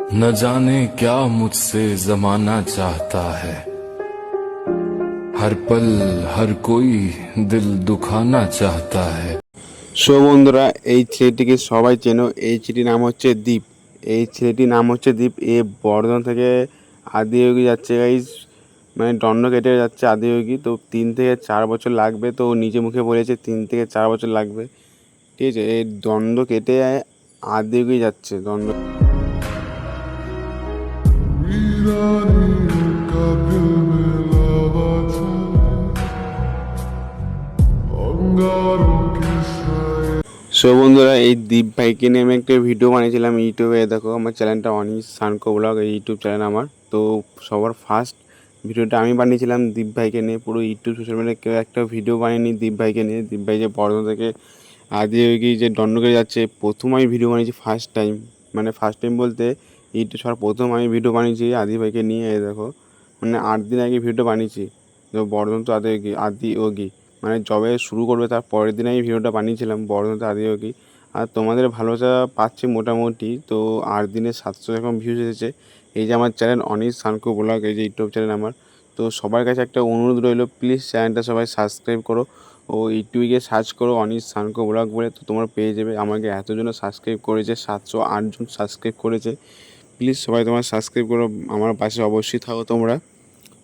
न जाने क्या मुझसे जमाना चाहता है। हर पल हर कोई दिल दुखाना चाहता है। সো বন্ধুরা, এই ছেলেটিকে সবাই চেনো। এই ছেলেটির নাম হচ্ছে দীপ। এ বর্ধমান থেকে আদিযোগী যাচ্ছে গাইজ, মানে দণ্ড কেটে যাচ্ছে আদিযোগী। তো 3 থেকে 4 বছর লাগবে, তো নিজে মুখে বলেছে 3 থেকে 4 বছর লাগবে। ঠিক আছে, এই দণ্ড কেটে আদিযোগী যাচ্ছে দণ্ড। সো বন্ধুরা, এই দীপ ভাইকে নিয়ে আমি একটা ভিডিও বানিয়েছিলাম ইউটিউবে। দেখো, আমার চ্যানেলটা অনিশ সানকো ব্লগ, এই ইউটিউব চ্যানেল আমার। তো সবার ফার্স্ট ভিডিওটা আমি বানিয়েছিলাম দীপ ভাইকে নিয়ে। পুরো ইউটিউব সোশ্যাল মিডিয়ায় কেউ একটা ভিডিও বানিয়েনি দীপ ভাইকে নিয়ে। দীপ ভাই যে বর্ধমান থেকে আদিযোগী যে দণ্ডকে যাচ্ছে, প্রথম আমি ভিডিও বানিয়েছি ফার্স্ট টাইম। মানে ফার্স্ট টাইম বলতে ইউটিউব সবার প্রথম আমি ভিডিও বানিয়েছি আদি ভাইকে নিয়ে। এই দেখো, মানে 8 দিন আগে ভিডিওটা বানিয়েছি। তো বর্ধমান তো আদিযোগী মানে যবে শুরু করবে তার পরের দিন আমি ভিডিওটা বানিয়েছিলাম বর্ধমান তো আদিযোগী। আর তোমাদের ভালোবাসা পাচ্ছি মোটামুটি। তো 8 দিনে 700 এরকম ভিউজ এসেছে। এই যে আমার চ্যানেল অনিশ সানকো ব্লগ, এই যে ইউটিউব চ্যানেল আমার। তো সবার কাছে একটা অনুরোধ রইল, প্লিজ চ্যানেলটা সবাই সাবস্ক্রাইব করো। ও ইউটিউবে গিয়ে সার্চ করো অনিশ সানকো ব্লগ বলে, তো তোমরা পেয়ে যাবে। আমাকে এতজন সাবস্ক্রাইব করেছে, 708 জন সাবস্ক্রাইব করেছে। প্লিজ সবাই তোমার সাবস্ক্রাইব করো, আমার পাশে অবশ্যই থাকো তোমরা।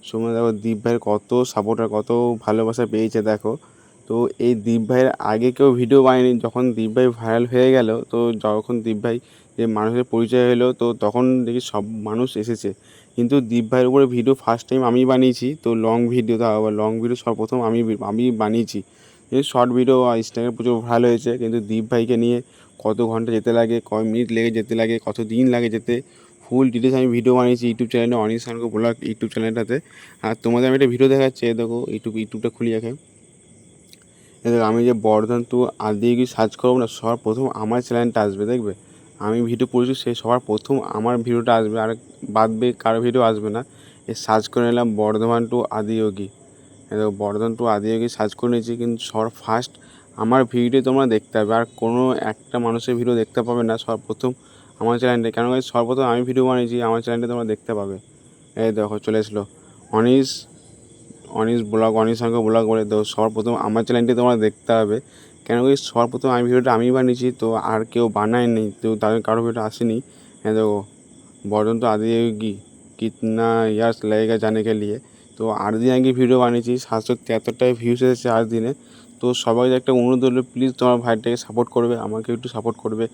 সময় দেখো দীপ ভাইয়ের কত সাপোর্টার, কত ভালোবাসা পেয়েছে দেখো। তো এই দীপ ভাইয়ের আগে কেউ ভিডিও বানায়নি। যখন দীপ ভাই ভাইরাল হয়ে গেল, তো যখন দীপ ভাই যে মানুষের পরিচয় হলো, তো তখন দেখি সব মানুষ এসেছে। কিন্তু দীপ ভাইয়ের উপরে ভিডিও ফার্স্ট টাইম আমি বানিয়েছি। তো লং ভিডিও, তাও আবার লং ভিডিও সর্বপ্রথম আমি বানিয়েছি। কিন্তু শর্ট ভিডিও ইনস্টাগ্রামে প্রচুর ভালো হয়েছে। কিন্তু দীপ ভাইকে নিয়ে কত ঘন্টা যেতে লাগে, কয় মিনিট লেগে যেতে লাগে, কত দিন লাগে যেতে, ফুল ডিটেলস আমি ভিডিও বানিয়েছি ইউটিউব চ্যানেলে অনিশ সানকো ব্লগ ইউটিউব চ্যানেলটাতে। আর তোমাদের আমি একটা ভিডিও দেখাচ্ছি, দেখো ইউটিউবটা খুলি রাখে। দেখো, আমি যে বর্ধমান টু আদিযোগী সার্চ করবো না, সবার প্রথম আমার চ্যানেলটা আসবে। দেখবে আমি ভিডিও করেছি, সে সবার প্রথম আমার ভিডিওটা আসবে, আর বাদবে কারো ভিডিও আসবে না। সার্চ করে নিলাম বর্ধমান টু আদিযোগী। দেখো, বর্ধমান টু আদিযোগী সার্চ করে নিয়েছি, কিন্তু সবার ফার্স্ট আমার ভিডিও তোমরা দেখতে হবে। আর কোনো একটা মানুষের ভিডিও দেখতে পাবে না, সর্বপ্রথম আমার চ্যানেলটা। কেন সর্বপ্রথম আমি ভিডিও বানিয়েছি, আমার চ্যানেলটা তোমরা দেখতে পাবে। এই দেখো চলে এসলো অনিশ অনিশ ব্লগ, অনিশ সানকো ব্লগ বলে। তো সবার প্রথম আমার চ্যানেলটি তোমরা দেখতে হবে। কেন কি সবার প্রথম আমি ভিডিওটা আমি বানিয়েছি, তো আর কেউ বানায়নি, তো তাদের কারো ভিডিও আসেনি। হ্যাঁ দেখো, বর্ধমান তো আদিযোগী কিতনা ইয়ার্স লাগেগা জানে কে লিয়ে। তো 8 দিন আগে ভিডিও বানিয়েছি, 773টায় ভিউজ এসেছে 8 দিনে। তো সবাই একটা অনুরোধ হলো, প্লিজ তোমার ভাইটাকে সাপোর্ট করবে, আমাকে একটু সাপোর্ট করবে।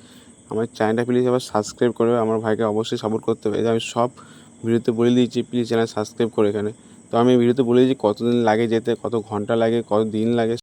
আমার চ্যানেলটা প্লিজ আবার সাবস্ক্রাইব করবে, আমার ভাইকে অবশ্যই সাপোর্ট করতে হবে। আমি সব ভিডিওতে বলে দিয়েছি, প্লিজ চ্যানেল সাবস্ক্রাইব করে এখানে। তো আমি ভিডিওতে বলে দিয়েছি কতদিন লাগে যেতে, কত ঘন্টা লাগে, কত দিন লাগে।